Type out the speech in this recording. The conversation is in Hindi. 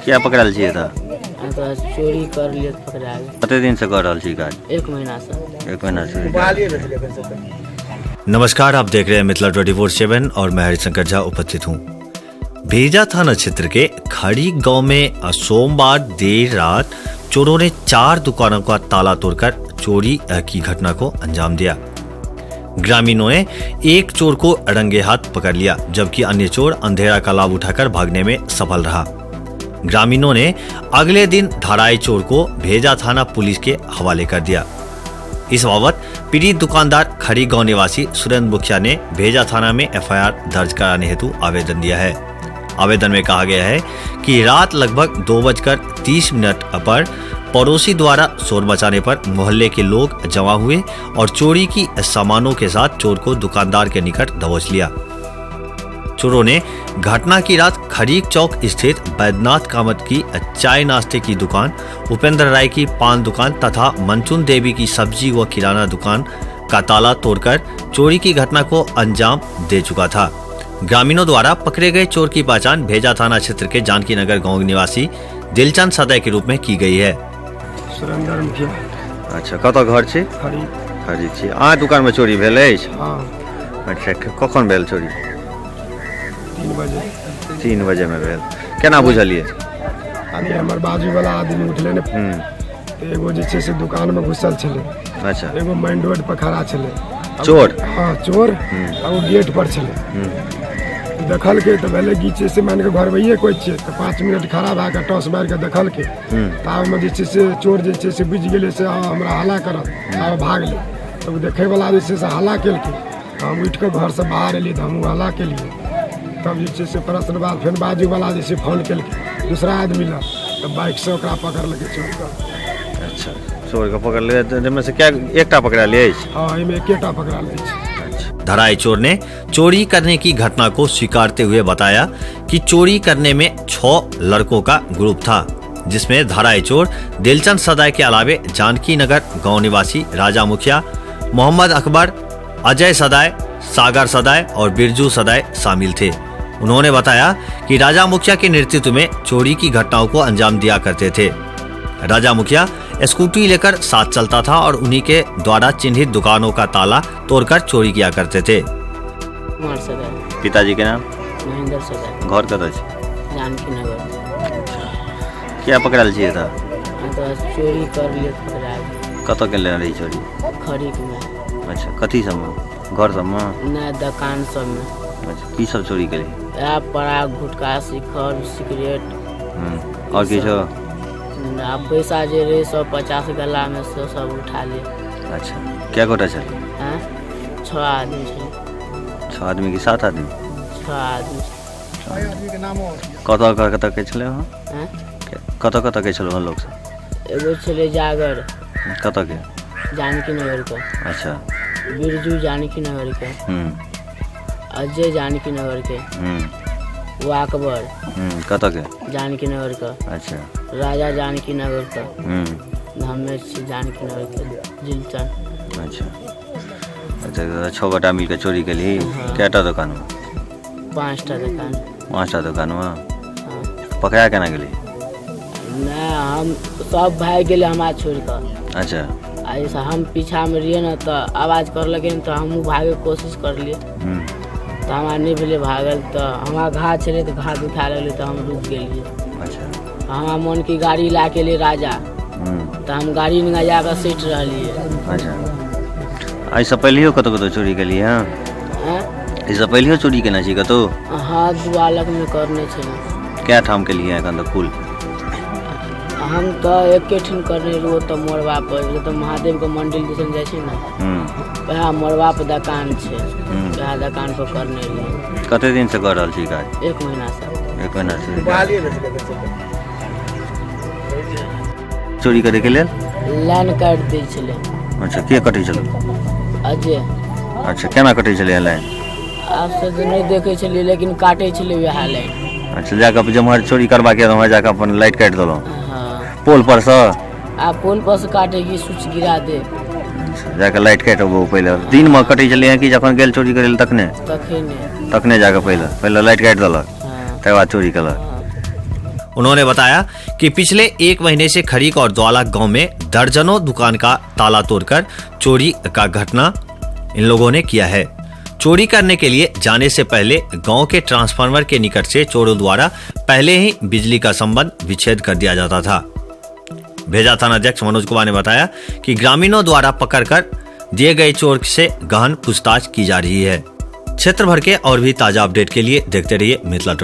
क्या पकड़ल छिए था? तो चोरी कर लिए तो पकड़ा गए। कते दिन से कर रहल छी काज? 1 महीना से। 1 महीना से। नमस्कार, आप देख रहे हैं मिथिला 24/7 और मैं हरिशंकर झा उपस्थित हूँ। भेजा थाना क्षेत्र के खड़ी गांव में सोमवार देर रात चोरों ने 4 दुकानों का ताला तोड़कर चोरी की घटना को अंजाम दिया। ग्रामीणों ने एक चोर को रंगे हाथ पकड़ लिया, जबकि अन्य चोर अंधेरा का लाभ उठाकर भागने में सफल रहा। ग्रामीणों ने अगले दिन धराई चोर को भेजा थाना पुलिस के हवाले कर दिया। इस बाबत पीड़ित दुकानदार खड़ी गांव निवासी सुरेंद्र मुखिया ने भेजा थाना में एफआईआर दर्ज कराने हेतु आवेदन दिया है। आवेदन में कहा गया है कि रात लगभग 2:30 पर पड़ोसी द्वारा शोर मचाने पर मोहल्ले के लोग जमा हुए और चोरी की सामानों के साथ चोर को दुकानदार के निकट दबोच लिया। चोरों ने घटना की रात खरीक चौक स्थित बैद्यनाथ कामत की चाय नाश्ते की दुकान, उपेंद्र राय की पान दुकान तथा मंचुन देवी की सब्जी व किराना दुकान का ताला तोड़कर चोरी की घटना को अंजाम दे चुका था। ग्रामीणों द्वारा पकड़े गए चोर की पहचान भेजा थाना क्षेत्र के जानकी नगर गाँव निवासी दिलचंद सदै के रूप में की गई है। सुरेंद्र मुखिया। अच्छा, कतऽ घर छी? खड़ी छी। अहाँ दुकान में चोरी भेल अछि? हाँ। अच्छा, कखन भेल चोरी? 3 बजे। 3 बजे में भेल। केना बुझलिए? अरे हमर बाजू वाला आदमी उठले ने, एगो जे छै से दुकान में घुसल छले। अच्छा। एगो मेन रोड पर खड़ा छले चोर? हाँ, चोर। और वो गेट पर छले। देखल के तो पहले गीचे से मान के घर भैया कोई छे तो 5 मिनट खड़ा भा के टॉस मार के देखल के ताव में जे छै से चोर जे छै से बुझ गेले से हमरा हल्ला करत ताव भाग ले। तो देखे वाला जे छै से हल्ला केल के हम उठ के घर से बाहर एली तो हम हल्ला के लिए। तब जे छै से प्रश्न बाद फिर बाजू वाला जे छै फोन केल के दूसरा आदमी ला तो बाइक से ओकरा पकड़ लगे चोर का। अच्छा, चोर का पकड़ ले, जिनमें से क्या एकटा पकड़ा लिए? हाँ, इमे एकेटा पकड़ा ले। धराई चोर ने चोरी करने की घटना को स्वीकारते हुए बताया कि चोरी करने में 6 लड़कों का ग्रुप था, जिसमें धराई चोर दिलचंद सदै के अलावे जानकी नगर गांव निवासी राजा मुखिया, मोहम्मद अकबर, अजय सदै, सागर सदै और बिरजू सदै शामिल थे। उन्होंने बताया कि राजा मुखिया के नेतृत्व में चोरी की घटनाओं को अंजाम दिया करते थे। राजा मुखिया स्कूटी लेकर साथ चलता था और उन्हीं के द्वारा चिन्हित दुकानों का ताला तोड़कर चोरी किया करते थे। पिताजी के नाम? महेंद्र सदै। घर कतऽ छै? जानकी नगर। क्या पकड़ल छिए था? तो चोरी कर लिए तो पकड़ा गए। कतऽ के ले रही चोरी? खरीक में। अच्छा, कथी सब में? घर सब में? नहीं, दुकान सब में। अच्छा, की सब चोरी करी? पराग, गुटखा, शिखर, सिगरेट और किछो? अब पैसा जे रहे 150 गला में से सब उठा लिए। अच्छा, क्या गोटा चले? 6 आदमी छे। 6 आदमी की 7 आदमी? 6 आदमी। कतऽ के छले? कतऽ के छलो लोग सब? एगो छले जागर। कतऽ के? जानकी नगर के। अच्छा। बिरजू जानकी नगर के। अजय जानकी नगर के। वाकबर। कतऽ के? जानकी नगर का। अच्छा। राजा जानकी नगर का। धमेश जानकी नगर के। दिलचंद। अच्छा अच्छा, 6 गोटा मिलकर चोरी के लिए? कैटा दुकान में? 5टा दुकान। 5टा दुकान में? पकड़ा केना गेली? नहीं, हम सब भाग गेले हमारा छोड़ कर। अच्छा। ऐसा हम पीछा में रहिए ना तो आवाज कर लगे तो हम भागे कोशिश कर लिए तो हमारा नहीं भेले भागल तो हमारा घा छे तो घा दुखा लगे तो हम रुक गए। अच्छा। हमारा मन की गाड़ी ला के लिए राजा तो हम गाड़ी में जाकर सीट रहिए। अच्छा, ऐसा पहले कतो चोरी के लिए? ऐसा पहले चोरी केना छी कतो? हाँ, दुआलक में करने छे। क्या ठाम के लिए एखन तक कुल? हम तो एके ठिन करने रहो तो मोड़वा पर तो महादेव के मंदिर दिसन जाय छे ना, वहाँ मोड़वा पर दुकान छे, वहाँ दुकान पर करने रहो। कते दिन से कर रहल छी काज? 1 महीना से। 1 महीना से चोरी करे के लेल लाइन काट दै छले। अच्छा, के कटै छलो? अजय। अच्छा, केना कटै छले लाइन? आप से तो नहीं देखे छलिए लेकिन काटे छले वहाँ लाइन। अच्छा, जाकर जब चोरी करबा के वहाँ जाकर अपन लाइट काट देलो? हाँ। पोल पर से? आ पोल पर से काटेगी, स्विच गिरा दे। अच्छा, जाकर लाइट काटबो पहले? दिन में कटै छले कि जखन गेल चोरी करे तखने? तखने। तखने जाकर पहले लाइट काट देलक, हाँ। तकर बाद चोरी केलक। उन्होंने बताया कि पिछले 1 महीने से खरीक और द्वाला गांव में दर्जनों दुकान का ताला तोड़कर चोरी का घटना इन लोगों ने किया है। चोरी करने के लिए जाने से पहले गांव के ट्रांसफार्मर के निकट से चोरों द्वारा पहले ही बिजली का संबंध विच्छेद कर दिया जाता था। भेजा थानाध्यक्ष मनोज कुमार ने बताया कि ग्रामीणों द्वारा पकड़कर दिए गए चोर से गहन पूछताछ की जा रही है। क्षेत्र भर के और भी ताजा अपडेट के लिए देखते रहिए मिथिला 24।